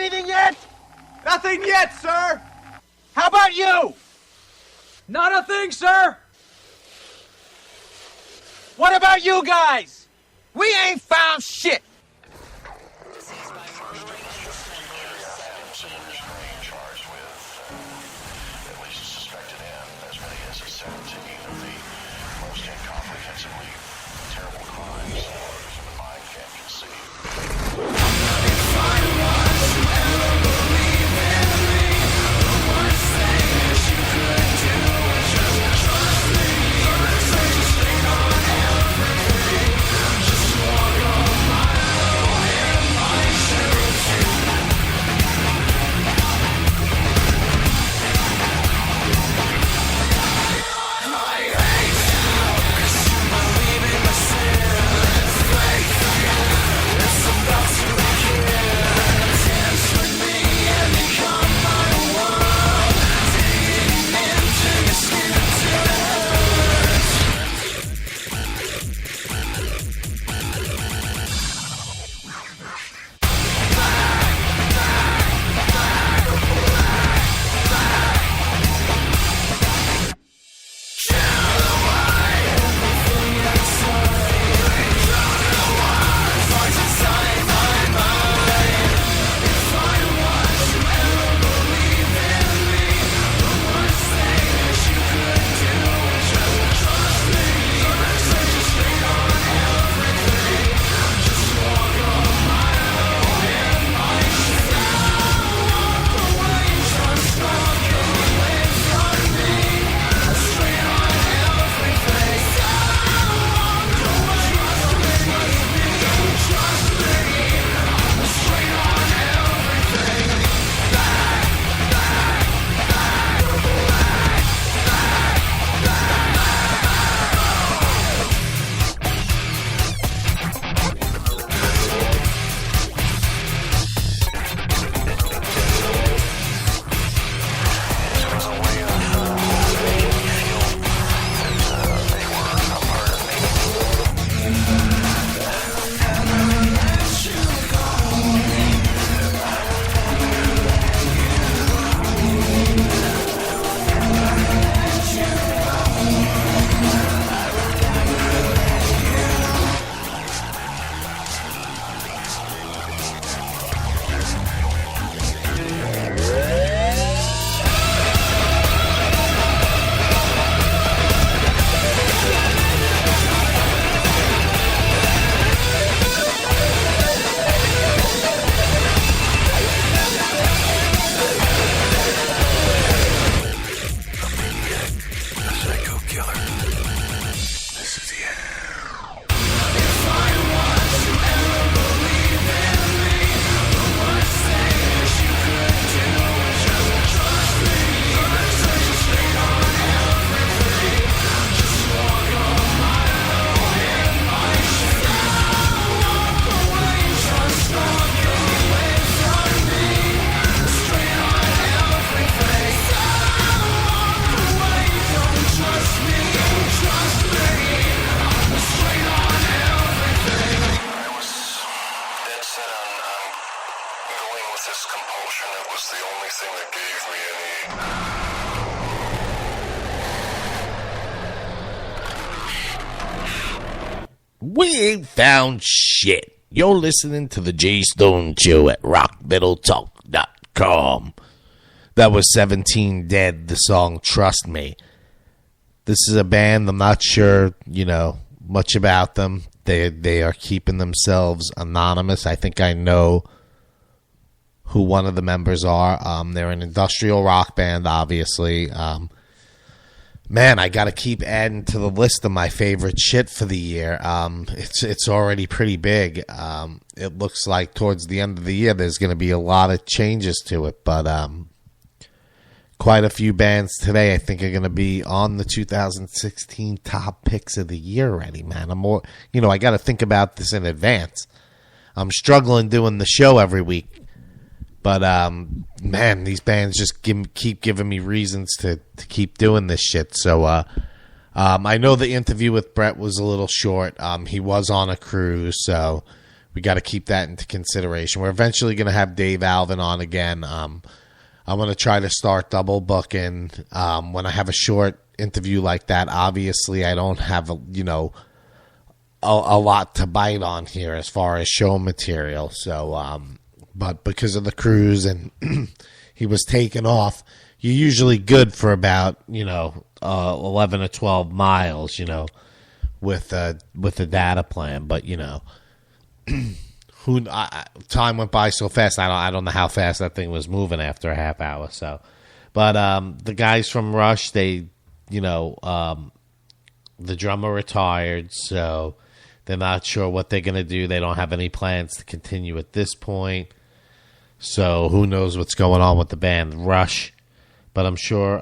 anything yet? Nothing yet, sir. How about you? Not a thing, sir. What about you guys? We ain't found shit. We ain't found shit. You're listening to the J Stone Show at rockmetaltalk.com. That was 17 Dead, the song Trust Me. This is a band, I'm not sure, much about them. They are keeping themselves anonymous. I think I know who one of the members are. They're an industrial rock band, obviously. Man, I got to keep adding to the list of my favorite shit for the year. It's already pretty big. It looks like towards the end of the year there's going to be a lot of changes to it, but quite a few bands today I think are going to be on the 2016 top picks of the year already, man. I got to think about this in advance. I'm struggling doing the show every week. But, man, these bands just keep giving me reasons to keep doing this shit. So, I know the interview with Brett was a little short. He was on a cruise, so we got to keep that into consideration. We're eventually going to have Dave Alvin on again. I'm going to try to start double booking when I have a short interview like that. Obviously, I don't have a lot to bite on here as far as show material. So, but because of the cruise and he was taken off, you're usually good for about 11 or 12 miles, with a data plan. But time went by so fast. I don't know how fast that thing was moving after a half hour. So, but the guys from Rush, they, the drummer retired, so they're not sure what they're gonna do. They don't have any plans to continue at this point. So who knows what's going on with the band Rush? But I'm sure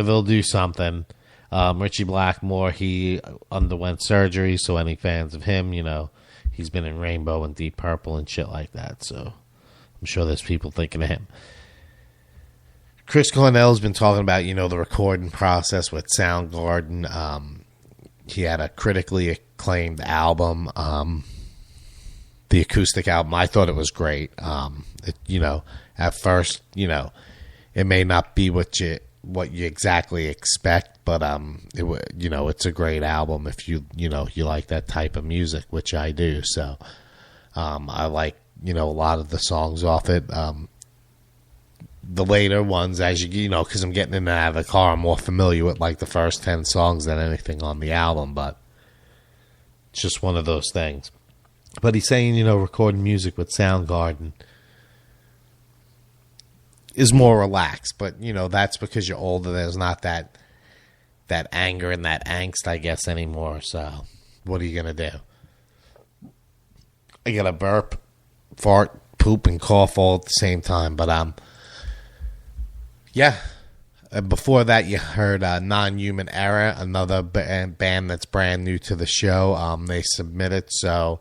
they'll do something. Richie Blackmore, he underwent surgery, so any fans of him, he's been in Rainbow and Deep Purple and shit like that. So I'm sure there's people thinking of him. Chris Cornell's been talking about, the recording process with Soundgarden. He had a critically acclaimed album, the acoustic album. I thought it was great. At first, it may not be what you exactly expect, but it's a great album if you like that type of music, which I do. So I like a lot of the songs off it. The later ones, as because I'm getting in and out of the car, I'm more familiar with like the first 10 songs than anything on the album, but it's just one of those things. But he's saying, recording music with Soundgarden is more relaxed, but that's because you're older. There's not that anger and that angst, I guess, anymore. So what are you gonna do? I got to burp, fart, poop, and cough all at the same time. But yeah. Before that, you heard Non-Human Error, another band that's brand new to the show. They submitted, so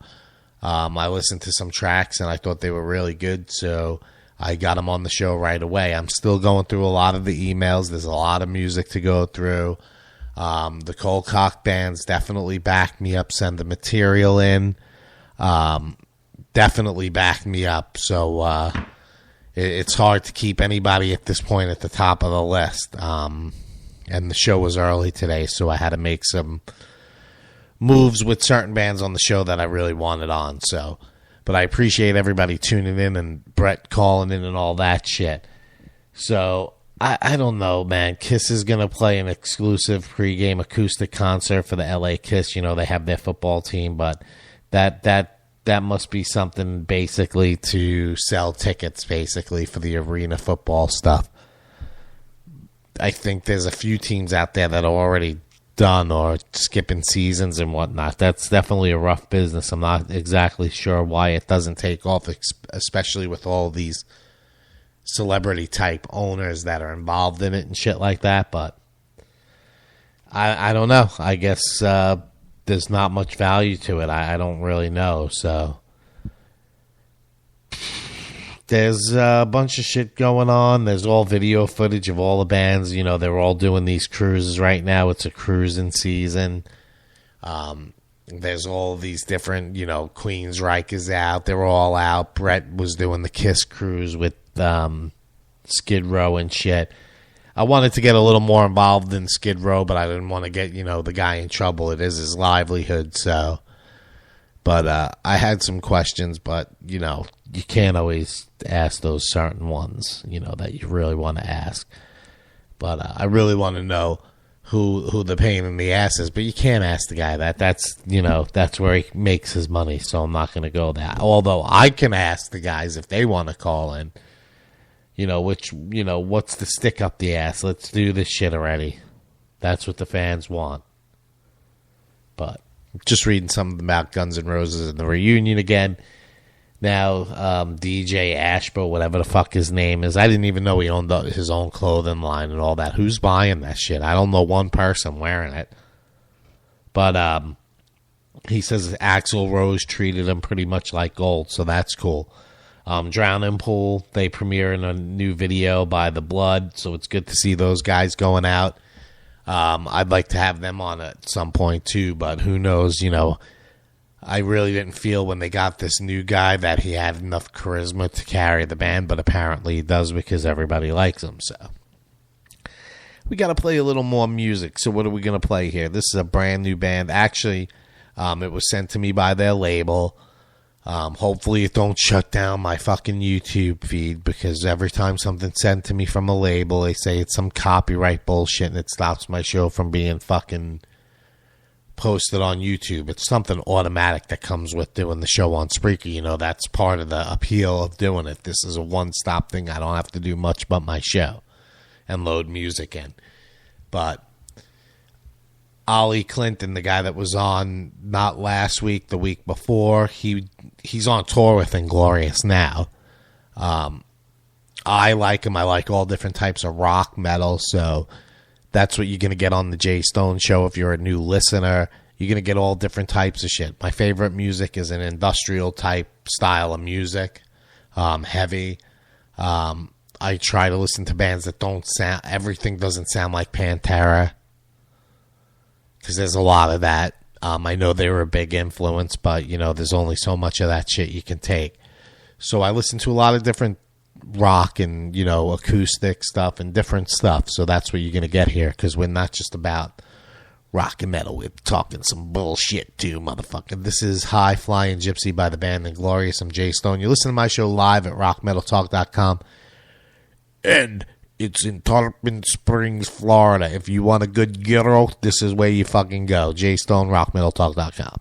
I listened to some tracks, and I thought they were really good, so I got them on the show right away. I'm still going through a lot of the emails. There's a lot of music to go through. The Cold Cock bands definitely backed me up, send the material in. Definitely backed me up, so it's hard to keep anybody at this point at the top of the list. And the show was early today, so I had to make some moves with certain bands on the show that I really wanted on. So, but I appreciate everybody tuning in and Brett calling in and all that shit. So I don't know, man. Kiss is going to play an exclusive pregame acoustic concert for the LA Kiss. They have their football team, but that must be something basically to sell tickets, basically, for the arena football stuff. I think there's a few teams out there that are already done or skipping seasons and whatnot. That's definitely a rough business. I'm not exactly sure why it doesn't take off, especially with all these celebrity-type owners that are involved in it and shit like that. But I don't know. I guess there's not much value to it. I don't really know. So there's a bunch of shit going on. There's all video footage of all the bands. They're all doing these cruises right now. It's a cruising season. There's all these different, Queensryche is out. They're all out. Brett was doing the Kiss cruise with Skid Row and shit. I wanted to get a little more involved in Skid Row, but I didn't want to get, the guy in trouble. It is his livelihood, so. But I had some questions, but, you can't always ask those certain ones, that you really want to ask. But I really want to know who the pain in the ass is, but you can't ask the guy that. That's where he makes his money, so I'm not going to go there. Although I can ask the guys if they want to call in. What's the stick up the ass? Let's do this shit already. That's what the fans want. But just reading something about Guns N' Roses and the reunion again. Now, DJ Ashbo, whatever the fuck his name is, I didn't even know he owned his own clothing line and all that. Who's buying that shit? I don't know one person wearing it. But he says Axl Rose treated him pretty much like gold, so that's cool. Drowning Pool, they premiere in a new video by The Blood, so it's good to see those guys going out. I'd like to have them on at some point too, but who knows, I really didn't feel when they got this new guy that he had enough charisma to carry the band, but apparently he does because everybody likes him. So we got to play a little more music. So what are we going to play here? This is a brand new band. Actually, it was sent to me by their label. Hopefully it don't shut down my fucking YouTube feed, because every time something's sent to me from a label, they say it's some copyright bullshit and it stops my show from being fucking posted on YouTube. It's something automatic that comes with doing the show on Spreaker. You know, that's part of the appeal of doing it. This is a one-stop thing. I don't have to do much but my show and load music in. But Ollie Clinton, the guy that was on not last week, the week before, he's on tour with Inglorious now. I like him. I like all different types of rock, metal, so that's what you're going to get on the Jay Stone Show if you're a new listener. You're going to get all different types of shit. My favorite music is an industrial type style of music, heavy. I try to listen to bands that don't sound, everything doesn't sound like Pantera, because there's a lot of that. I know they were a big influence, but, you know, there's only so much of that shit you can take. So I listen to a lot of different rock and, you know, acoustic stuff and different stuff. So that's what you're going to get here, because we're not just about rock and metal. We're talking some bullshit too, motherfucker. This is High Flying Gypsy by the band Inglorious. I'm Jay Stone. You listen to my show live at rockmetaltalk.com. And it's in Tarpon Springs, Florida. If you want a good gyro, this is where you fucking go. Jay Stone, rockmetaltalk.com.